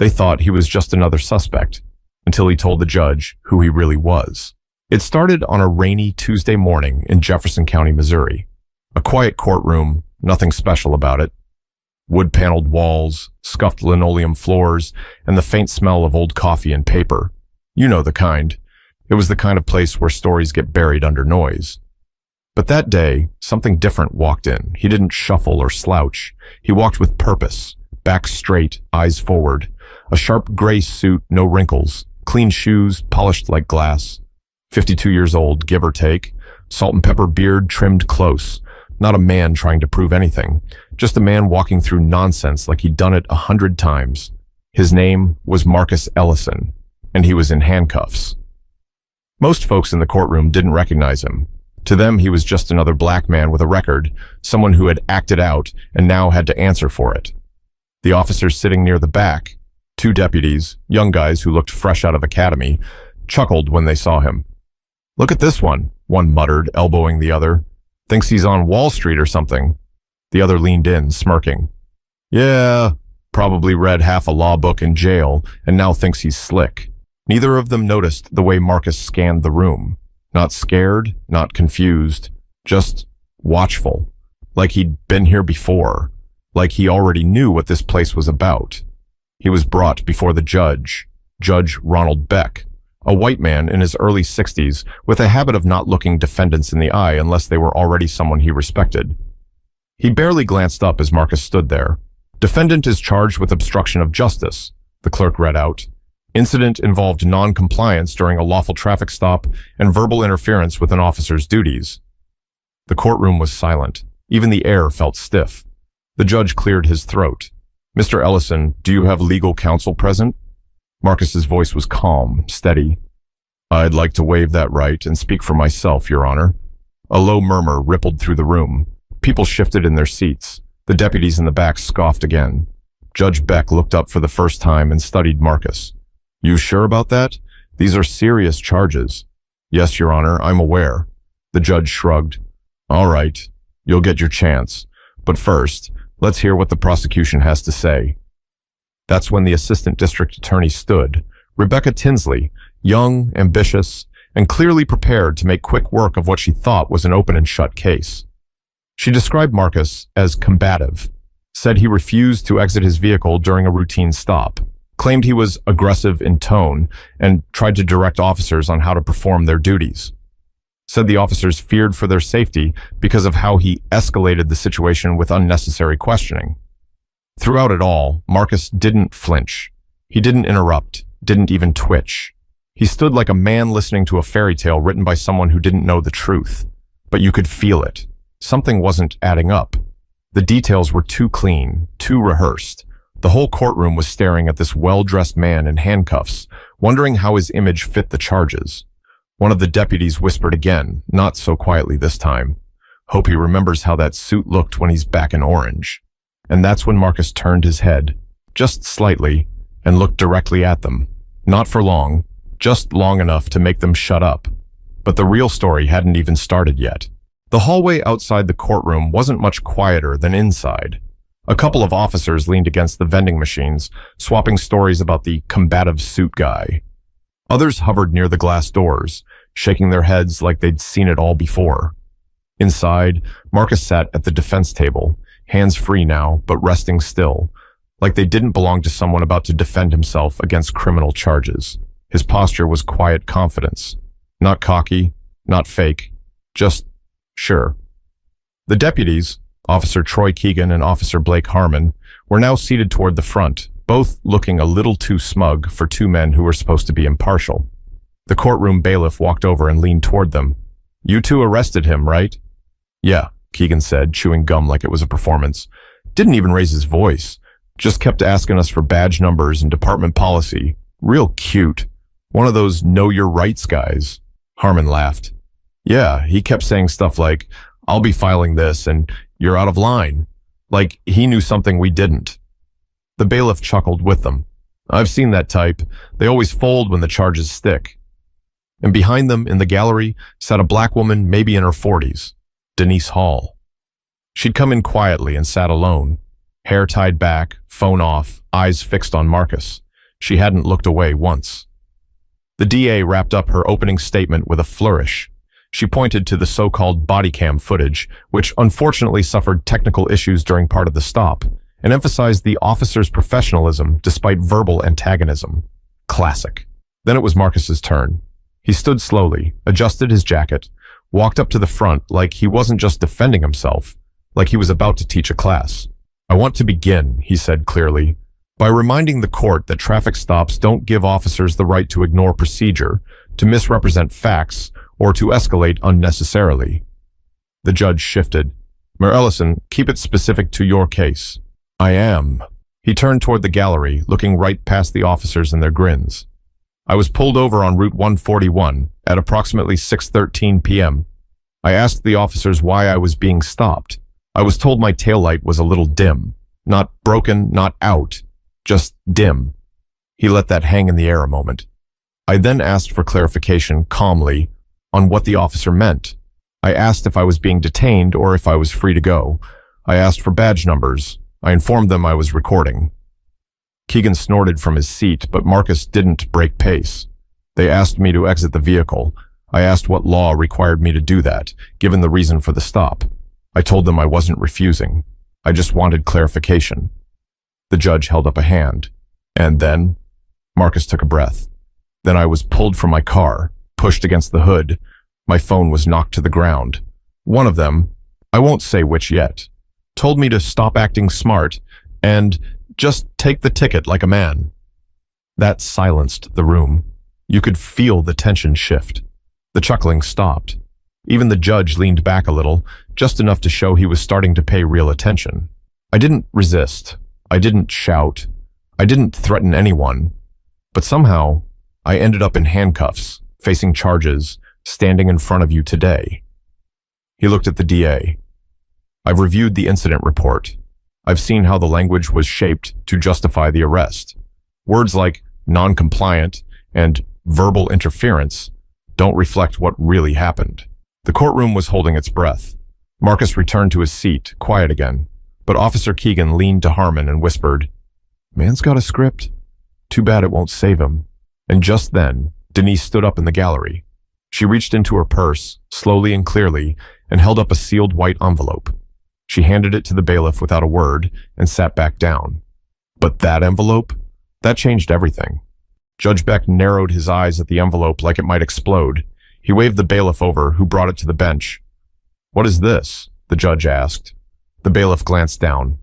They thought he was just another suspect, until he told the judge who he really was. It started on a rainy Tuesday morning in Jefferson County, Missouri. A quiet courtroom, nothing special about it. Wood-paneled walls, scuffed linoleum floors, and the faint smell of old coffee and paper. You know the kind. It was the kind of place where stories get buried under noise. But that day, something different walked in. He didn't shuffle or slouch. He walked with purpose, back straight, eyes forward. A sharp gray suit, no wrinkles. Clean shoes, polished like glass. 52 years old, give or take. Salt and pepper beard trimmed close. Not a man trying to prove anything. Just a man walking through nonsense like he'd done it 100 times. His name was Marcus Ellison, and he was in handcuffs. Most folks in the courtroom didn't recognize him. To them, he was just another black man with a record, someone who had acted out and now had to answer for it. The officers sitting near the back, 2 deputies, young guys who looked fresh out of academy, chuckled when they saw him. "Look at this one muttered, elbowing the other. "Thinks he's on Wall Street or something." The other leaned in, smirking. "Yeah, probably read half a law book in jail and now thinks he's slick." Neither of them noticed the way Marcus scanned the room. Not scared, not confused, just watchful, like he'd been here before, like he already knew what this place was about. He was brought before the judge, Judge Ronald Beck, a white man in his early 60s with a habit of not looking defendants in the eye unless they were already someone he respected. He barely glanced up as Marcus stood there. "Defendant is charged with obstruction of justice," the clerk read out. "Incident involved non-compliance during a lawful traffic stop and verbal interference with an officer's duties." The courtroom was silent. Even the air felt stiff. The judge cleared his throat. "Mr. Ellison, do you have legal counsel present?" Marcus's voice was calm, steady. "I'd like to waive that right and speak for myself, Your Honor." A low murmur rippled through the room. People shifted in their seats. The deputies in the back scoffed again. Judge Beck looked up for the first time and studied Marcus. "You sure about that? These are serious charges." "Yes, Your Honor, I'm aware." The judge shrugged. "All right, you'll get your chance. But first, let's hear what the prosecution has to say." That's when the assistant district attorney stood, Rebecca Tinsley, young, ambitious, and clearly prepared to make quick work of what she thought was an open and shut case. She described Marcus as combative, said he refused to exit his vehicle during a routine stop, claimed he was aggressive in tone, and tried to direct officers on how to perform their duties. Said the officers feared for their safety because of how he escalated the situation with unnecessary questioning. Throughout it all, Marcus didn't flinch. He didn't interrupt, didn't even twitch. He stood like a man listening to a fairy tale written by someone who didn't know the truth. But you could feel it. Something wasn't adding up. The details were too clean, too rehearsed. The whole courtroom was staring at this well-dressed man in handcuffs, wondering how his image fit the charges. One of the deputies whispered again, not so quietly this time. "Hope he remembers how that suit looked when he's back in orange." And that's when Marcus turned his head, just slightly, and looked directly at them. Not for long, just long enough to make them shut up. But the real story hadn't even started yet. The hallway outside the courtroom wasn't much quieter than inside. A couple of officers leaned against the vending machines, swapping stories about the combative suit guy. Others hovered near the glass doors, shaking their heads like they'd seen it all before. Inside, Marcus sat at the defense table, hands free now, but resting still, like they didn't belong to someone about to defend himself against criminal charges. His posture was quiet confidence. Not cocky, not fake, just sure. The deputies, Officer Troy Keegan and Officer Blake Harmon, were now seated toward the front, both looking a little too smug for 2 men who were supposed to be impartial. The courtroom bailiff walked over and leaned toward them. "You 2 arrested him, right?" "Yeah," Keegan said, chewing gum like it was a performance. Didn't even raise his voice. Just kept asking us for badge numbers and department policy. Real cute. One of those know your rights guys. Harmon laughed. "Yeah, he kept saying stuff like, 'I'll be filing this,' and 'you're out of line.' Like he knew something we didn't." The bailiff chuckled with them. "I've seen that type. They always fold when the charges stick." And behind them in the gallery sat a black woman maybe in her 40s, Denise Hall. She'd come in quietly and sat alone, hair tied back, phone off, eyes fixed on Marcus. She hadn't looked away once. The DA wrapped up her opening statement with a flourish. She pointed to the so-called body cam footage, which unfortunately suffered technical issues during part of the stop, and emphasized the officer's professionalism despite verbal antagonism. Classic. Then it was Marcus's turn. He stood slowly, adjusted his jacket, walked up to the front like he wasn't just defending himself, like he was about to teach a class. "I want to begin," he said clearly, "by reminding the court that traffic stops don't give officers the right to ignore procedure, to misrepresent facts, or to escalate unnecessarily." The judge shifted. "Mayor Ellison, keep it specific to your case." "I am." He turned toward the gallery, looking right past the officers and their grins. "I was pulled over on Route 141 at approximately 6:13 p.m. I asked the officers why I was being stopped. I was told my taillight was a little dim. Not broken, not out, just dim." He let that hang in the air a moment. I then asked for clarification calmly on what the officer meant. I asked if I was being detained or if I was free to go. I asked for badge numbers. I informed them I was recording. Keegan snorted from his seat, but Marcus didn't break pace. They asked me to exit the vehicle. I asked what law required me to do that, given the reason for the stop. I told them I wasn't refusing. I just wanted clarification. The judge held up a hand. And then? Marcus took a breath. Then I was pulled from my car, pushed against the hood. My phone was knocked to the ground. One of them, I won't say which yet, told me to stop acting smart and just take the ticket like a man. That silenced the room. You could feel the tension shift. The chuckling stopped. Even the judge leaned back a little, just enough to show he was starting to pay real attention. I didn't resist. I didn't shout. I didn't threaten anyone. But somehow, I ended up in handcuffs, facing charges, standing in front of you today. He looked at the DA. I've reviewed the incident report. I've seen how the language was shaped to justify the arrest. Words like non-compliant and verbal interference don't reflect what really happened. The courtroom was holding its breath. Marcus returned to his seat, quiet again, but Officer Keegan leaned to Harmon and whispered, "Man's got a script. Too bad it won't save him." And just then, Denise stood up in the gallery. She reached into her purse, slowly and clearly, and held up a sealed white envelope. She handed it to the bailiff without a word and sat back down. But that envelope? That changed everything. Judge Beck narrowed his eyes at the envelope like it might explode. He waved the bailiff over, who brought it to the bench. "What is this?" the judge asked. The bailiff glanced down.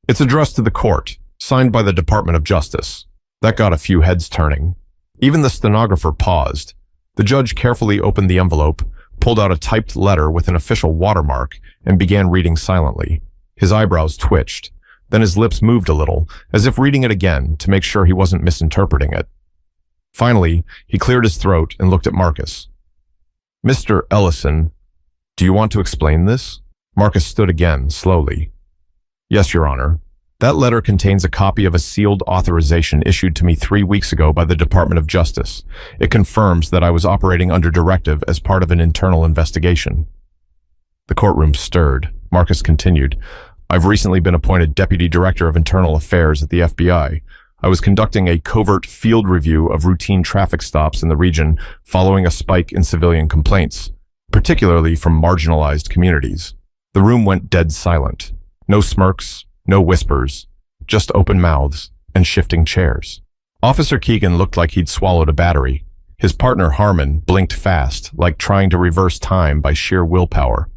"It's addressed to the court, signed by the Department of Justice." That got a few heads turning. Even the stenographer paused. The judge carefully opened the envelope, pulled out a typed letter with an official watermark, and began reading silently. His eyebrows twitched. Then his lips moved a little, as if reading it again to make sure he wasn't misinterpreting it. Finally, he cleared his throat and looked at Marcus. "Mr. Ellison, do you want to explain this?" Marcus stood again, slowly. "Yes, Your Honor. That letter contains a copy of a sealed authorization issued to me 3 weeks ago by the Department of Justice. It confirms that I was operating under directive as part of an internal investigation." The courtroom stirred. Marcus continued, "I've recently been appointed Deputy Director of Internal Affairs at the FBI. I was conducting a covert field review of routine traffic stops in the region following a spike in civilian complaints, particularly from marginalized communities." The room went dead silent. No smirks, no whispers, just open mouths and shifting chairs. Officer Keegan looked like he'd swallowed a battery. His partner Harmon blinked fast, like trying to reverse time by sheer willpower.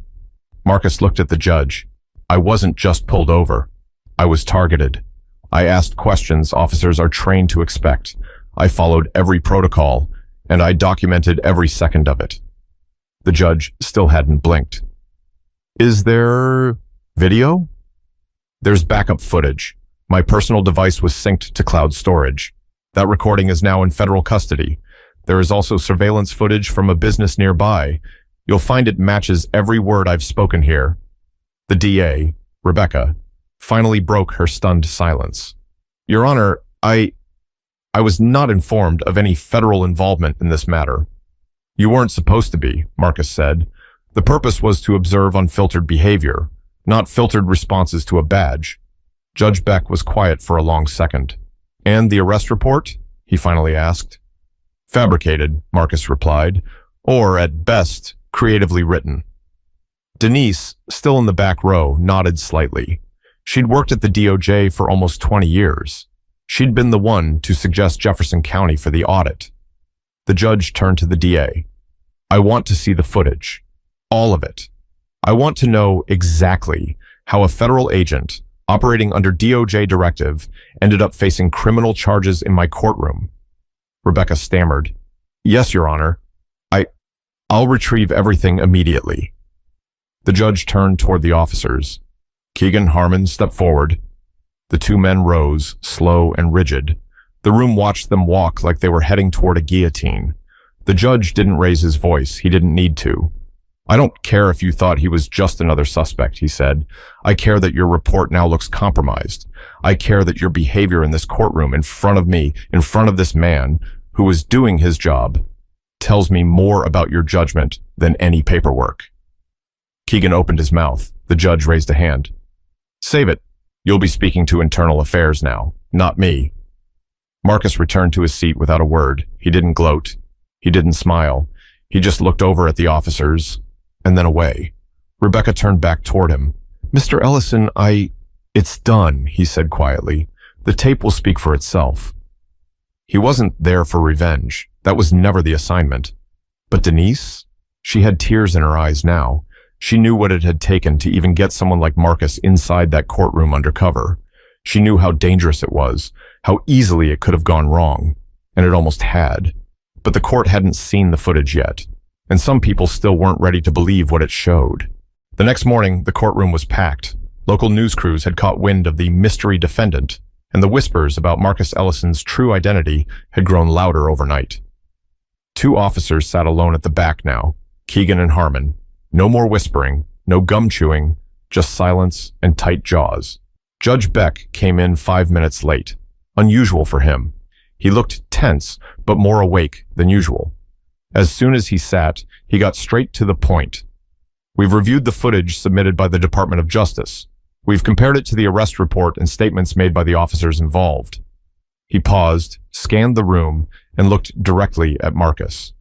Marcus looked at the judge. "I wasn't just pulled over. I was targeted. I asked questions officers are trained to expect. I followed every protocol, and I documented every second of it." The judge still hadn't blinked. "Is there video?" "There's backup footage. My personal device was synced to cloud storage. That recording is now in federal custody. There is also surveillance footage from a business nearby. You'll find it matches every word I've spoken here." The DA, Rebecca, finally broke her stunned silence. "Your Honor, I was not informed of any federal involvement in this matter." "You weren't supposed to be," Marcus said. "The purpose was to observe unfiltered behavior, not filtered responses to a badge." Judge Beck was quiet for a long second. "And the arrest report?" he finally asked. Fabricated, Marcus replied, or at best, creatively written. Denise, still in the back row, nodded slightly. She'd worked at the DOJ for almost 20 years. She'd been the one to suggest Jefferson County for the audit. The judge turned to the DA. I want to see the footage. All of it. I want to know exactly how a federal agent, operating under DOJ directive, ended up facing criminal charges in my courtroom. Rebecca stammered. Yes, Your Honor. I'll retrieve everything immediately. The judge turned toward the officers. Keegan, Harmon, stepped forward. The two men rose, slow and rigid. The room watched them walk like they were heading toward a guillotine. The judge didn't raise his voice. He didn't need to. I don't care if you thought he was just another suspect, he said. I care that your report now looks compromised. I care that your behavior in this courtroom in front of me, in front of this man, who was doing his job, tells me more about your judgment than any paperwork. Keegan opened his mouth. The judge raised a hand. Save it. You'll be speaking to internal affairs now, not me. Marcus returned to his seat without a word. He didn't gloat. He didn't smile. He just looked over at the officers and then away. Rebecca turned back toward him. Mr. Ellison, It's done, he said quietly. The tape will speak for itself. He wasn't there for revenge. That was never the assignment. But Denise? She had tears in her eyes now. She knew what it had taken to even get someone like Marcus inside that courtroom undercover. She knew how dangerous it was, how easily it could have gone wrong, and it almost had. But the court hadn't seen the footage yet, and some people still weren't ready to believe what it showed. The next morning, the courtroom was packed. Local news crews had caught wind of the mystery defendant, and the whispers about Marcus Ellison's true identity had grown louder overnight. Two officers sat alone at the back now, Keegan and Harmon. No more whispering, no gum chewing, just silence and tight jaws. Judge Beck came in 5 minutes late, unusual for him. He looked tense, but more awake than usual. As soon as he sat, he got straight to the point. We've reviewed the footage submitted by the Department of Justice. We've compared it to the arrest report and statements made by the officers involved. He paused, scanned the room, and looked directly at Marcus.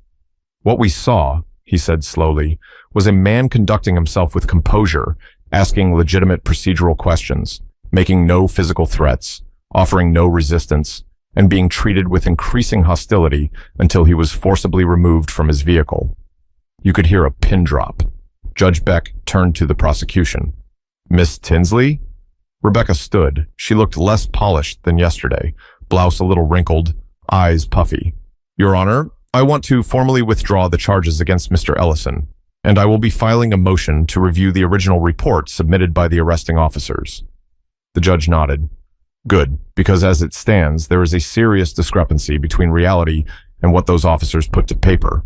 What we saw, he said slowly, was a man conducting himself with composure, asking legitimate procedural questions, making no physical threats, offering no resistance, and being treated with increasing hostility until he was forcibly removed from his vehicle. You could hear a pin drop. Judge Beck turned to the prosecution. Miss Tinsley? Rebecca stood. She looked less polished than yesterday, blouse a little wrinkled, eyes puffy. Your Honor, I want to formally withdraw the charges against Mr. Ellison, and I will be filing a motion to review the original report submitted by the arresting officers. The judge nodded. Good, because as it stands, there is a serious discrepancy between reality and what those officers put to paper.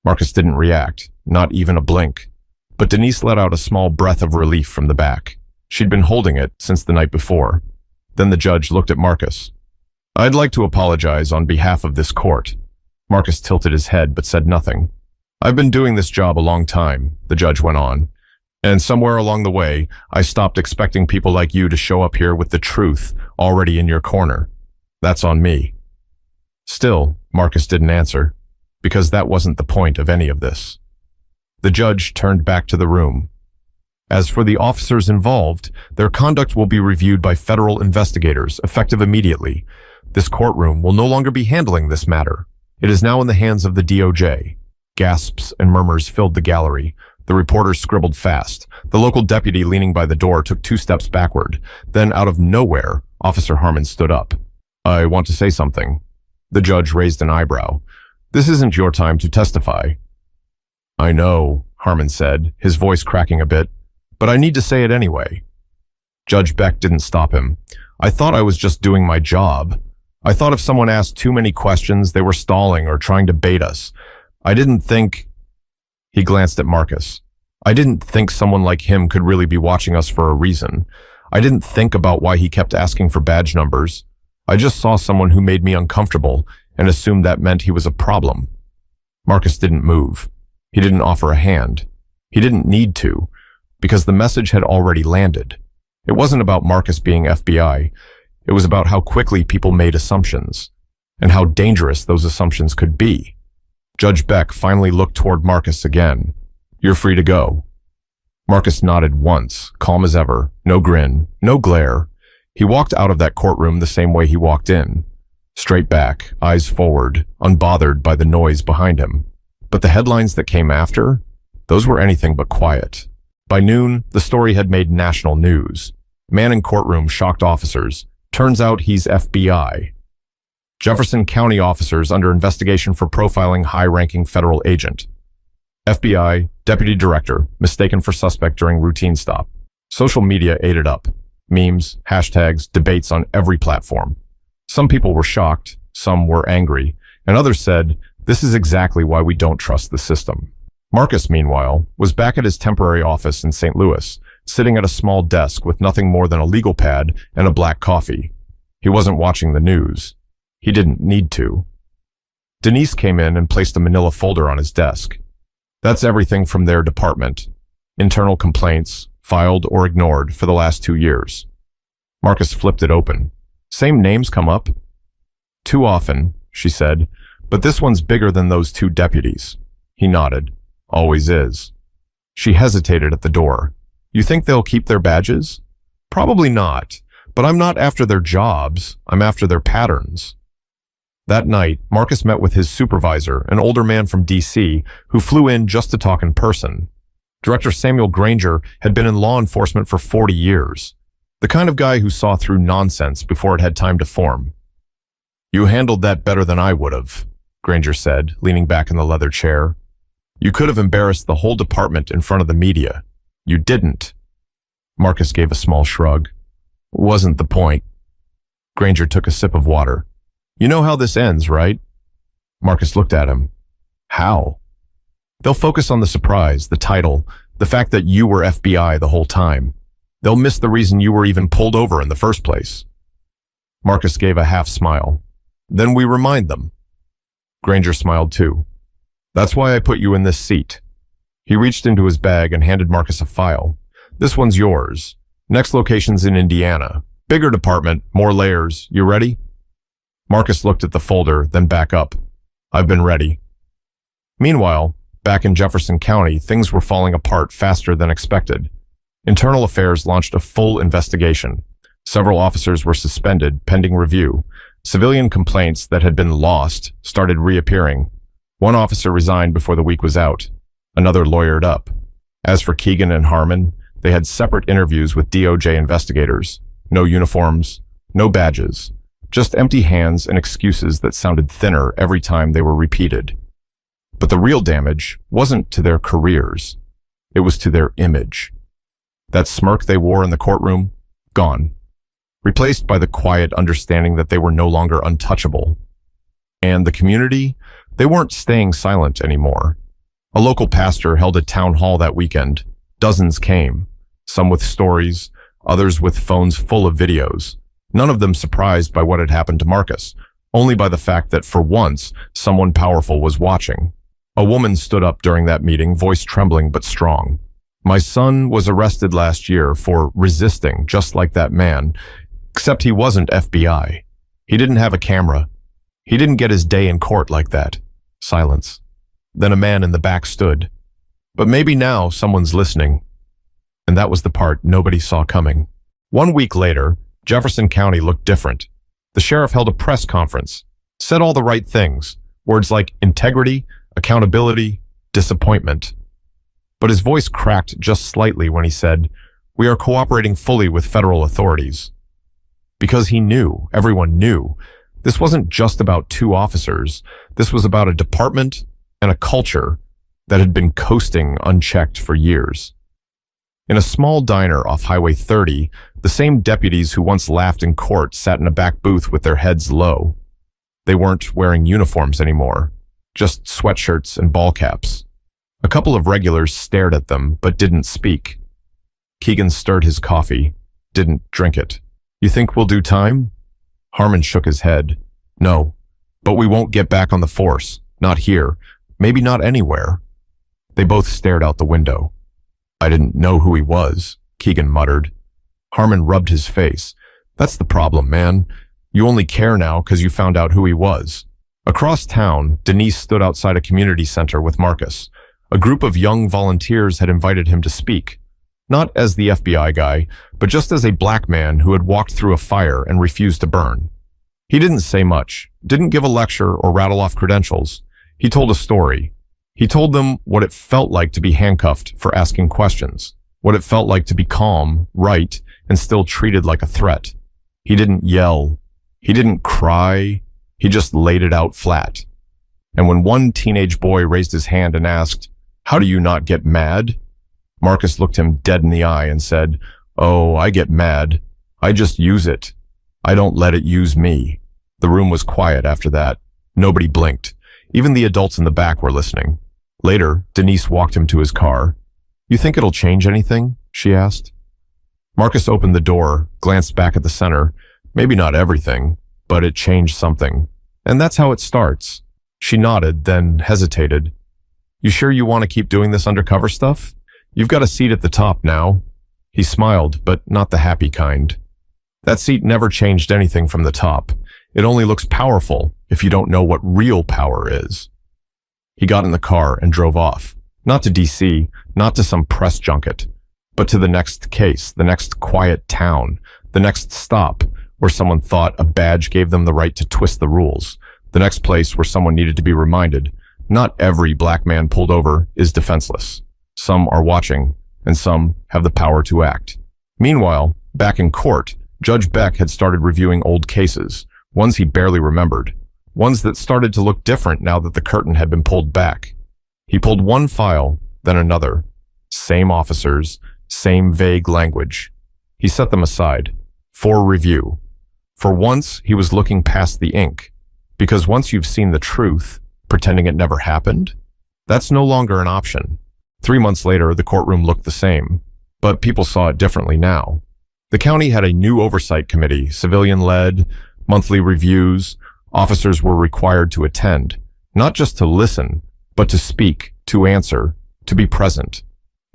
Marcus didn't react, not even a blink. But Denise let out a small breath of relief from the back. She'd been holding it since the night before. Then the judge looked at Marcus. I'd like to apologize on behalf of this court. Marcus tilted his head but said nothing. I've been doing this job a long time, the judge went on. And somewhere along the way, I stopped expecting people like you to show up here with the truth already in your corner. That's on me. Still, Marcus didn't answer, because that wasn't the point of any of this. The judge turned back to the room. As for the officers involved, their conduct will be reviewed by federal investigators, effective immediately. This courtroom will no longer be handling this matter. It is now in the hands of the DOJ. Gasps and murmurs filled the gallery. The reporters scribbled fast. The local deputy leaning by the door took 2 steps backward. Then, out of nowhere, Officer Harmon stood up. I want to say something. The judge raised an eyebrow. This isn't your time to testify. I know, Harmon said, his voice cracking a bit, but I need to say it anyway. Judge Beck didn't stop him. I thought I was just doing my job. I thought if someone asked too many questions, they were stalling or trying to bait us. I didn't think... He glanced at Marcus. I didn't think someone like him could really be watching us for a reason. I didn't think about why he kept asking for badge numbers. I just saw someone who made me uncomfortable and assumed that meant he was a problem. Marcus didn't move. He didn't offer a hand. He didn't need to, because the message had already landed. It wasn't about Marcus being FBI. It was about how quickly people made assumptions. and how dangerous those assumptions could be. Judge Beck finally looked toward Marcus again. "You're free to go." Marcus nodded once, calm as ever, no grin, no glare. He walked out of that courtroom the same way he walked in. Straight back, eyes forward, unbothered by the noise behind him. But the headlines that came after, those were anything but quiet. By noon, the story had made national news. Man in courtroom shocked officers. Turns out he's FBI. Jefferson County officers under investigation for profiling high-ranking federal agent. FBI, deputy director, mistaken for suspect during routine stop. Social media ate it up. Memes, hashtags, debates on every platform. Some people were shocked, some were angry, and others said, "This is exactly why we don't trust the system." Marcus, meanwhile, was back at his temporary office in St. Louis, sitting at a small desk with nothing more than a legal pad and a black coffee. He wasn't watching the news. He didn't need to. Denise came in and placed a manila folder on his desk. That's everything from their department. Internal complaints, filed or ignored for the last 2 years. Marcus flipped it open. "Same names come up?" "Too often," she said, "but this one's bigger than those 2 deputies." He nodded. "Always is." She hesitated at the door. "You think they'll keep their badges?" "Probably not, but I'm not after their jobs. I'm after their patterns." That night, Marcus met with his supervisor, an older man from D.C., who flew in just to talk in person. Director Samuel Granger had been in law enforcement for 40 years. The kind of guy who saw through nonsense before it had time to form. "You handled that better than I would have," Granger said, leaning back in the leather chair. "You could have embarrassed the whole department in front of the media. You didn't." Marcus gave a small shrug. "Wasn't the point." Granger took a sip of water. "You know how this ends, right?" Marcus looked at him. "How?" "They'll focus on the surprise, the title, the fact that you were FBI the whole time. They'll miss the reason you were even pulled over in the first place." Marcus gave a half smile. "Then we remind them." Granger smiled too. "That's why I put you in this seat." He reached into his bag and handed Marcus a file. "This one's yours. Next location's in Indiana. Bigger department, more layers. You ready?" Marcus looked at the folder, then back up. "I've been ready." Meanwhile, back in Jefferson County, things were falling apart faster than expected. Internal Affairs launched a full investigation. Several officers were suspended, pending review. Civilian complaints that had been lost started reappearing. One officer resigned before the week was out. Another lawyered up. As for Keegan and Harmon, they had separate interviews with DOJ investigators. No uniforms, no badges. Just empty hands and excuses that sounded thinner every time they were repeated. But the real damage wasn't to their careers. It was to their image. That smirk they wore in the courtroom, gone. Replaced by the quiet understanding that they were no longer untouchable. And the community, they weren't staying silent anymore. A local pastor held a town hall that weekend. Dozens came, some with stories, others with phones full of videos. None of them surprised by what had happened to Marcus, only by the fact that for once, someone powerful was watching. A woman stood up during that meeting, voice trembling but strong. "My son was arrested last year for resisting, just like that man, except he wasn't FBI. He didn't have a camera. He didn't get his day in court like that." Silence. Then a man in the back stood. "But maybe now someone's listening." And that was the part nobody saw coming. 1 week later, Jefferson County looked different. The sheriff held a press conference, said all the right things, words like integrity, accountability, disappointment. But his voice cracked just slightly when he said, "We are cooperating fully with federal authorities." Because he knew, everyone knew, this wasn't just about 2 officers. This was about a department and a culture that had been coasting unchecked for years. In a small diner off Highway 30, the same deputies who once laughed in court sat in a back booth with their heads low. They weren't wearing uniforms anymore, just sweatshirts and ball caps. A couple of regulars stared at them, but didn't speak. Keegan stirred his coffee, didn't drink it. "You think we'll do time?" Harmon shook his head. "No, but we won't get back on the force. Not here. Maybe not anywhere." They both stared out the window. "I didn't know who he was," Keegan muttered. Harmon rubbed his face. "That's the problem, man. You only care now because you found out who he was. Across town, Denise stood outside a community center with Marcus. A group of young volunteers had invited him to speak. Not as the FBI guy, but just as a black man who had walked through a fire and refused to burn. He didn't say much, didn't give a lecture or rattle off credentials. He told a story. He told them what it felt like to be handcuffed for asking questions, what it felt like to be calm, right, and still treated like a threat. He didn't yell. He didn't cry. He just laid it out flat. And when one teenage boy raised his hand and asked, "How do you not get mad?" Marcus looked him dead in the eye and said, "Oh, I get mad. I just use it. I don't let it use me." The room was quiet after that. Nobody blinked. Even the adults in the back were listening. Later, Denise walked him to his car. "You think it'll change anything?" she asked. Marcus opened the door, glanced back at the center. Maybe not everything, but it changed something. And that's how it starts. She nodded, then hesitated. "You sure you want to keep doing this undercover stuff? You've got a seat at the top now." He smiled, but not the happy kind. That seat never changed anything from the top. It only looks powerful if you don't know what real power is. He got in the car and drove off. Not to DC, not to some press junket, but to the next case, the next quiet town, the next stop where someone thought a badge gave them the right to twist the rules, the next place where someone needed to be reminded, not every black man pulled over is defenseless. Some are watching, and some have the power to act. Meanwhile, back in court, Judge Beck had started reviewing old cases, ones he barely remembered, ones that started to look different now that the curtain had been pulled back. He pulled one file, then another. Same officers, same vague language. He set them aside, for review. For once, he was looking past the ink, because once you've seen the truth, pretending it never happened, that's no longer an option. 3 months later, the courtroom looked the same, but people saw it differently now. The county had a new oversight committee, civilian-led, monthly reviews. Officers were required to attend, not just to listen, but to speak, to answer, to be present.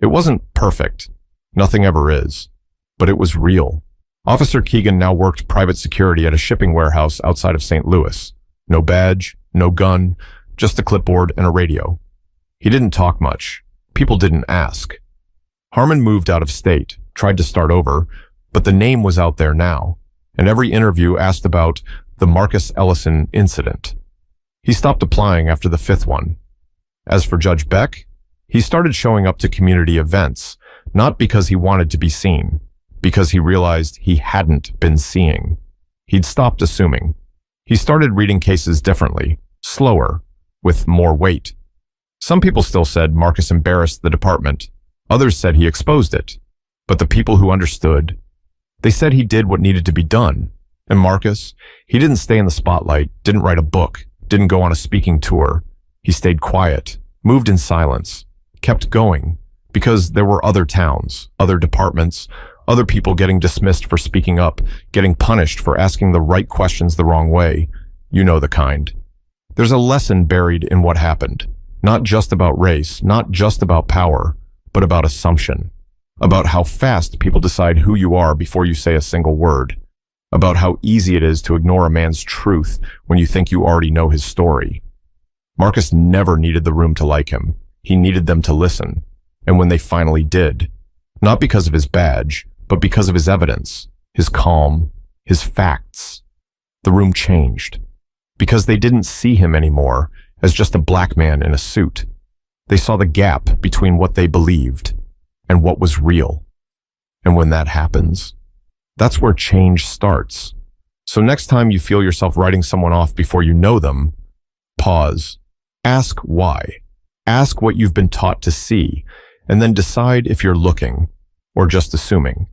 It wasn't perfect. Nothing ever is. But it was real. Officer Keegan now worked private security at a shipping warehouse outside of St. Louis. No badge, no gun, just a clipboard and a radio. He didn't talk much. People didn't ask. Harmon moved out of state, tried to start over, but the name was out there now, and every interview asked about the Marcus Ellison incident. He stopped applying after the 5th one. As for Judge Beck, he started showing up to community events, not because he wanted to be seen, because he realized he hadn't been seeing. He'd stopped assuming. He started reading cases differently, slower, with more weight. Some people still said Marcus embarrassed the department. Others said he exposed it. But the people who understood, they said he did what needed to be done. And Marcus, he didn't stay in the spotlight, didn't write a book, didn't go on a speaking tour. He stayed quiet, moved in silence, kept going, because there were other towns, other departments, other people getting dismissed for speaking up, getting punished for asking the right questions the wrong way. You know the kind. There's a lesson buried in what happened. Not just about race, not just about power, but about assumption. About how fast people decide who you are before you say a single word. About how easy it is to ignore a man's truth when you think you already know his story. Marcus never needed the room to like him. He needed them to listen. And when they finally did, not because of his badge, but because of his evidence, his calm, his facts, the room changed. Because they didn't see him anymore as just a black man in a suit. They saw the gap between what they believed and what was real. And when that happens, that's where change starts. So next time you feel yourself writing someone off before you know them, pause. Ask why. Ask what you've been taught to see, and then decide if you're looking or just assuming.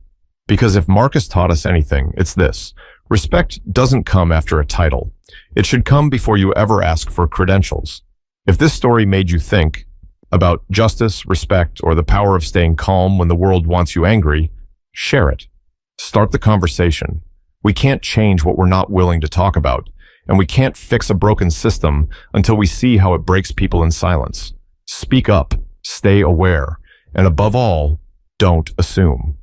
Because if Marcus taught us anything, it's this. Respect doesn't come after a title. It should come before you ever ask for credentials. If this story made you think about justice, respect, or the power of staying calm when the world wants you angry, share it. Start the conversation. We can't change what we're not willing to talk about, and we can't fix a broken system until we see how it breaks people in silence. Speak up, stay aware, and above all, don't assume.